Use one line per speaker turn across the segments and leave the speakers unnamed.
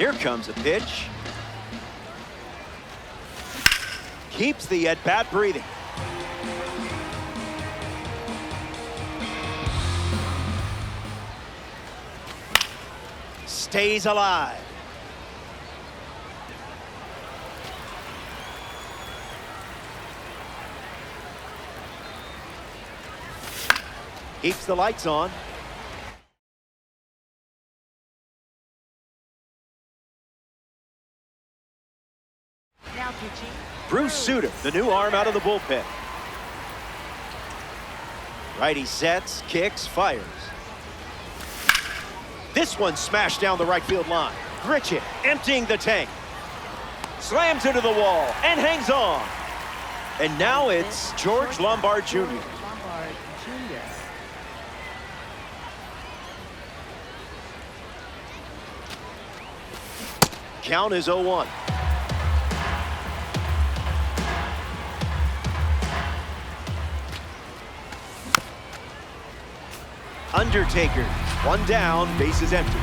Here comes a pitch. Keeps the at-bat breathing. Stays alive. Keeps the lights on.
Now pitching.
Bruce Sutter, the new arm out of the bullpen. Righty sets, kicks, fires. This one smashed down the right field line. Gritchen emptying the tank. Slams into the wall and hangs on. And now it's George Lombard Jr.
Lombard Jr.
Count is 0-1. Undertaker, one down, bases empty.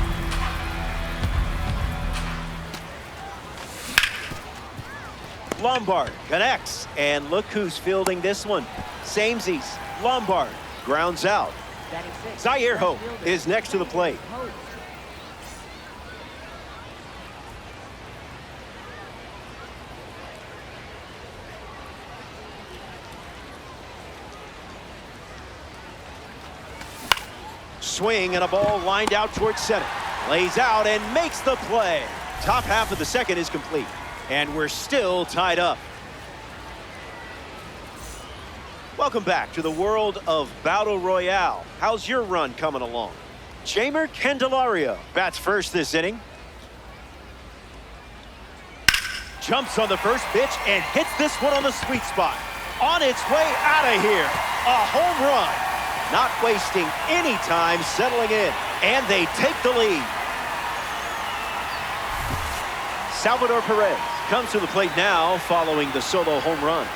Lombard connects, and look who's fielding this one. Samesies. Lombard grounds out. Zaire Hope is next to the plate. Swing and a ball lined out towards center. Lays out and makes the play. Top half of the second is complete. And we're still tied up. Welcome back to the world of Battle Royale. How's your run coming along? Jamer Candelario bats first this inning. Jumps on the first pitch and hits this one on the sweet spot. On its way out of here. A home run. Not wasting any time settling in. And they take the lead. Salvador Perez comes to the plate now following the solo home run.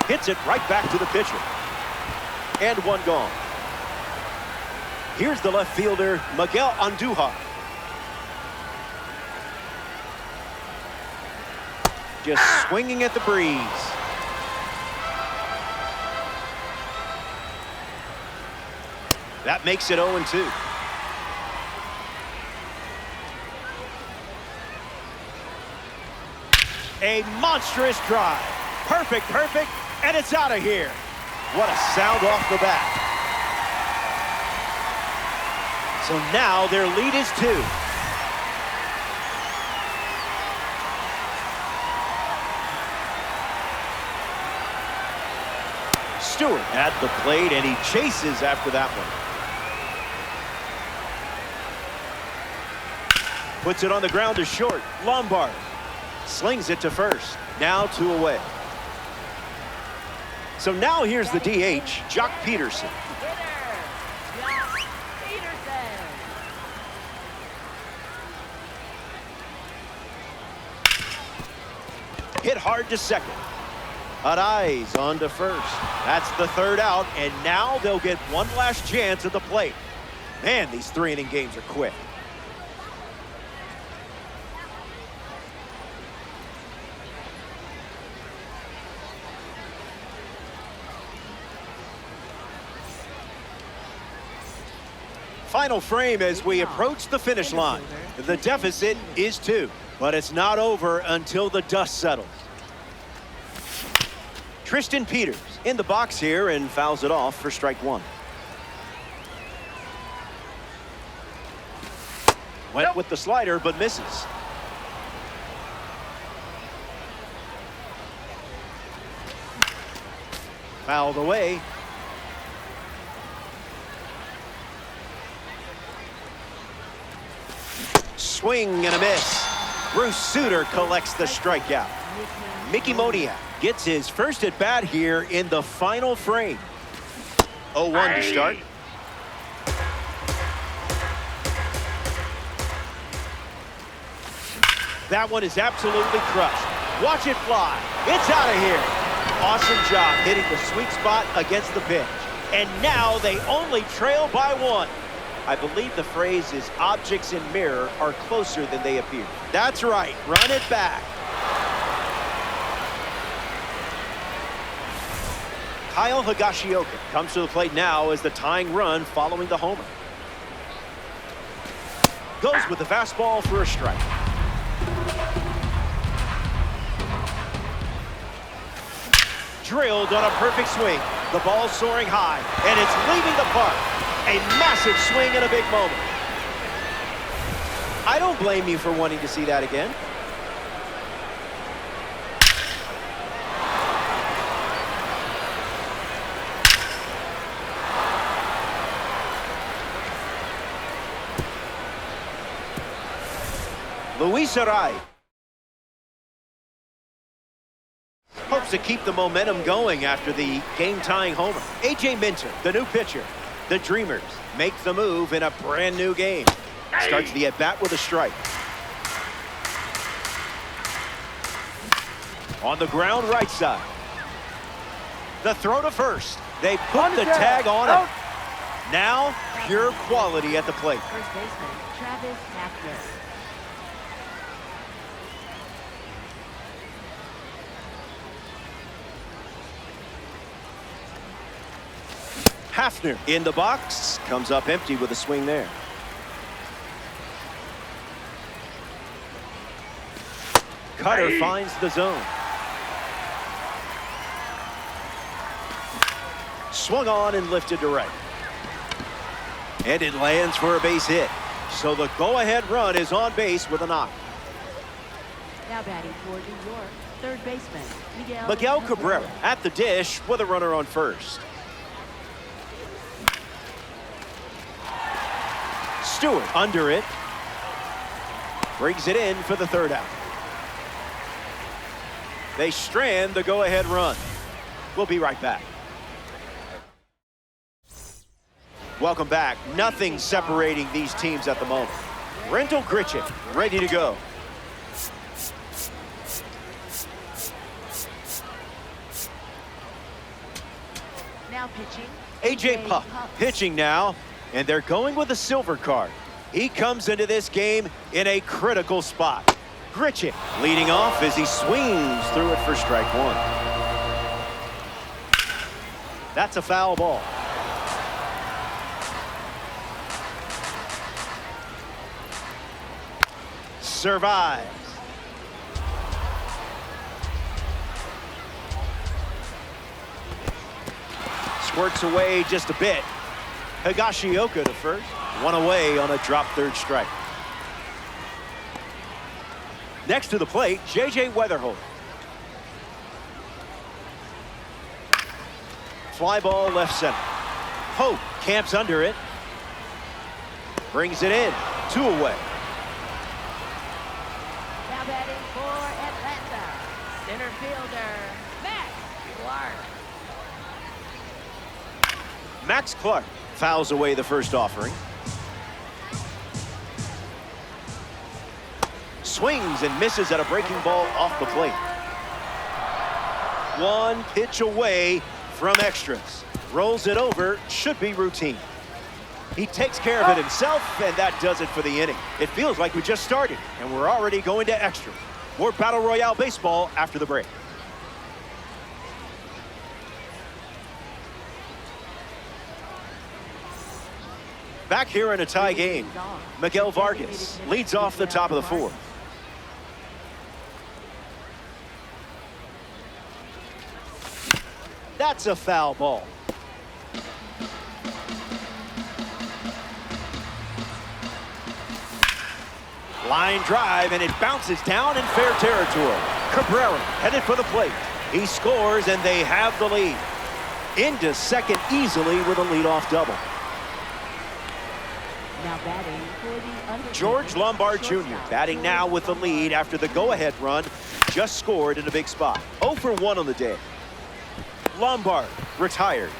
Hits it right back to the pitcher. And one gone. Here's the left fielder, Miguel Andujar. Just swinging at the breeze. That makes it 0-2. A monstrous drive. Perfect, and it's out of here. What a sound off the bat. So now their lead is 2. Stewart at the plate, and he chases after that one. Puts it on the ground to short. Lombard slings it to first. Now 2 away. So now here's the DH, Jock Peterson. Hit hard to second. Arraez on to first. That's the third out, and now they'll get one last chance at the plate. Man, these 3-inning games are quick. Final frame as we approach the finish line. The deficit is 2, but it's not over until the dust settles. Tristan Peters in the box here and fouls it off for strike 1. Went with the slider but misses. Fouled away. Swing and a miss. Bruce Sutter collects the strikeout. Mickey Moniak gets his first at bat here in the final frame. 0-1 to start. That one is absolutely crushed. Watch it fly. It's out of here. Awesome job hitting the sweet spot against the pitch. And now they only trail by 1. I believe the phrase is objects in mirror are closer than they appear. That's right. Run it back. Kyle Higashioka comes to the plate now as the tying run following the homer. Goes with the fastball for a strike. Drilled on a perfect swing. The ball soaring high, and it's leaving the park. A massive swing in a big moment. I don't blame you for wanting to see that again. Luis Arai hopes to keep the momentum going after the game-tying homer. A.J. Minter, the new pitcher. The Dreamers make the move in a brand new game. Starts the at-bat with a strike. On the ground right side. The throw to first. They put the tag on it. Now, pure quality at the plate.
First baseman, Travis Hafner.
Hafner in the box, comes up empty with a swing there. Cutter finds the zone. Swung on and lifted to right. And it lands for a base hit. So the go-ahead run is on base with a knock.
Now batting for New York, third baseman,
Miguel Cabrera at the dish with a runner on first. Stewart under it. Brings it in for the third out. They strand the go-ahead run. We'll be right back. Welcome back. Nothing separating these teams at the moment. Rendell Grichuk ready to go.
Now pitching,
A.J. Puck pitching now, and they're going with a silver card. He comes into this game in a critical spot. Grichuk leading off as he swings through it for strike one. That's a foul ball. Survives. Squirts away just a bit. Higashioka to first. One away on a drop third strike. Next to the plate, J.J. Weatherholt. Fly ball left center. Hope camps under it. Brings it in. 2 away.
now batting for Atlanta, center fielder, Max Clark.
Max Clark fouls away the first offering. Swings and misses at a breaking ball off the plate. One pitch away from extras. Rolls it over, should be routine. He takes care of it himself, and that does it for the inning. It feels like we just started, and we're already going to extra. More Battle Royale baseball after the break. Back here in a tie game, Miguel Vargas leads off the top of the fourth. That's a foul ball. Line drive, and it bounces down in fair territory. Cabrera headed for the plate. He scores, and they have the lead. Into second easily with a leadoff double.
Now batting for the Undertaker,
George Lombard Jr. batting now with the lead after the go-ahead run. Just scored in a big spot. 0 for 1 on the day. Lombard retired.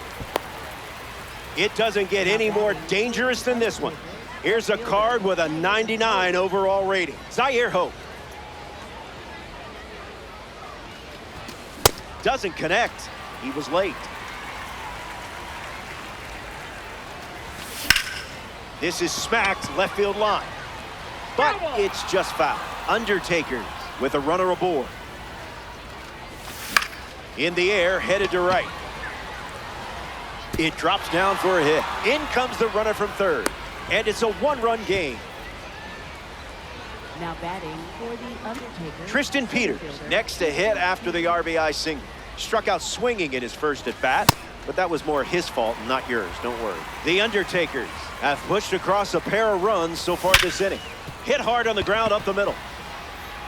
It doesn't get any more dangerous than this one. Here's a card with a 99 overall rating. Zaire Hope. Doesn't connect. He was late. This is smacked left field line. But it's just foul. Undertakers with a runner aboard. In the air, headed to right. It drops down for a hit. In comes the runner from third. And it's a one-run game.
Now batting for the Undertaker.
Tristan Peters next to hit after the RBI single. Struck out swinging in his first at-bat, but that was more his fault and not yours, don't worry. The Undertakers have pushed across a pair of runs so far this inning. Hit hard on the ground up the middle.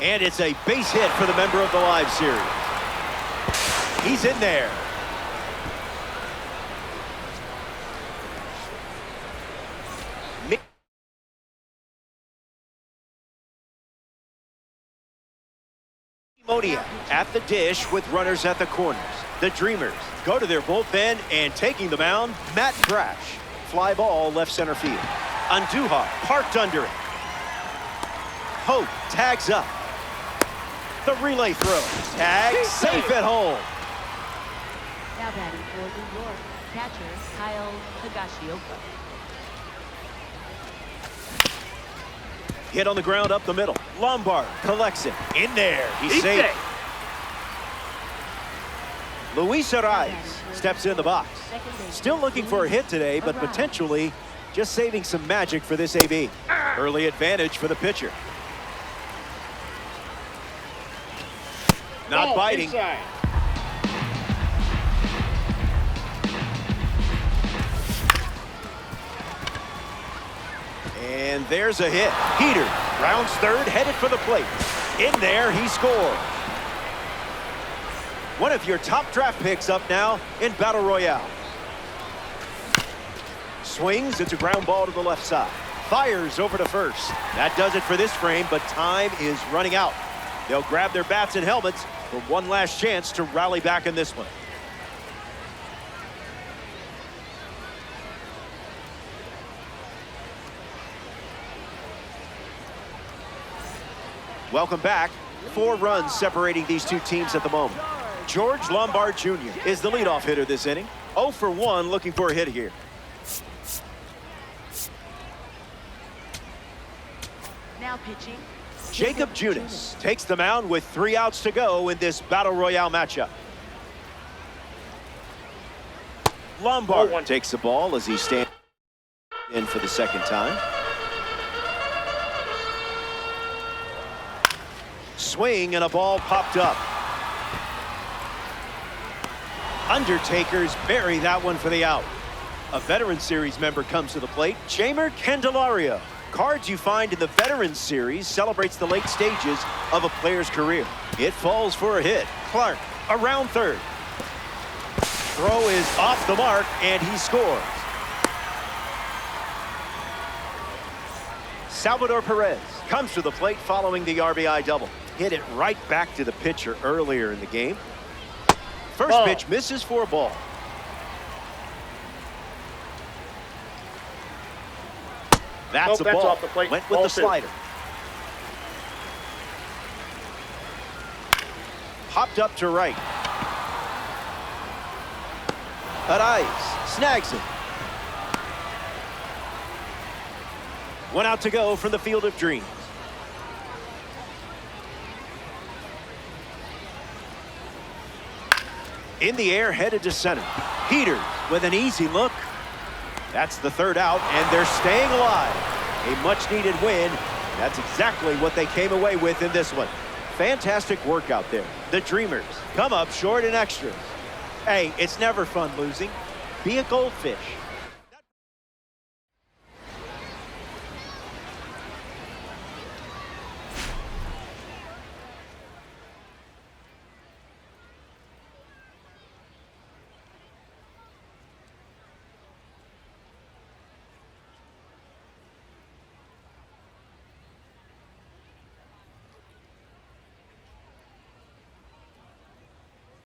And it's a base hit for the member of the live series. He's in there. Modia at the dish with runners at the corners. The Dreamers go to their bullpen, and taking the mound, Matt Brash. Fly ball left center field. Andujar parked under it. Hope tags up. The relay throw. Tag safe at home.
Now batting for New York, catcher Kyle Higashioka.
Hit on the ground up the middle. Lombard collects it. In there. He's safe. Luis Ariz steps in the box. Still looking for a hit today, but potentially just saving some magic for this AB. Early advantage for the pitcher. Not biting.
Inside.
And there's a hit. Peter rounds third, headed for the plate. In there, he scores. One of your top draft picks up now in Battle Royale. Swings, it's a ground ball to the left side. Fires over to first. That does it for this frame, but time is running out. They'll grab their bats and helmets for one last chance to rally back in this one. Welcome back. 4 runs separating these two teams at the moment. George Lombard Jr. is the leadoff hitter this inning. 0 for 1, looking for a hit here.
Now pitching.
Jacob Junis takes the mound with 3 outs to go in this Battle Royale matchup. Lombard takes the ball as he stands in for the second time. Swing and a ball popped up. Undertakers bury that one for the out. A Veteran Series member comes to the plate, Jeimer Candelario. Cards you find in the Veterans Series celebrates the late stages of a player's career. It falls for a hit. Clark around third. Throw is off the mark, and he scores. Salvador Perez comes to the plate following the RBI double. Hit it right back to the pitcher earlier in the game. First pitch misses for a ball. That's a ball.
Off the plate.
Went with the slider. Popped up to right. Ariz snags it. 1 out to go from the Field of Dreams. In the air, headed to center. Peters with an easy look. That's the 3rd out, and they're staying alive. A much-needed win. That's exactly what they came away with in this one. Fantastic work out there. The Dreamers come up short in extras. Hey, it's never fun losing. Be a goldfish.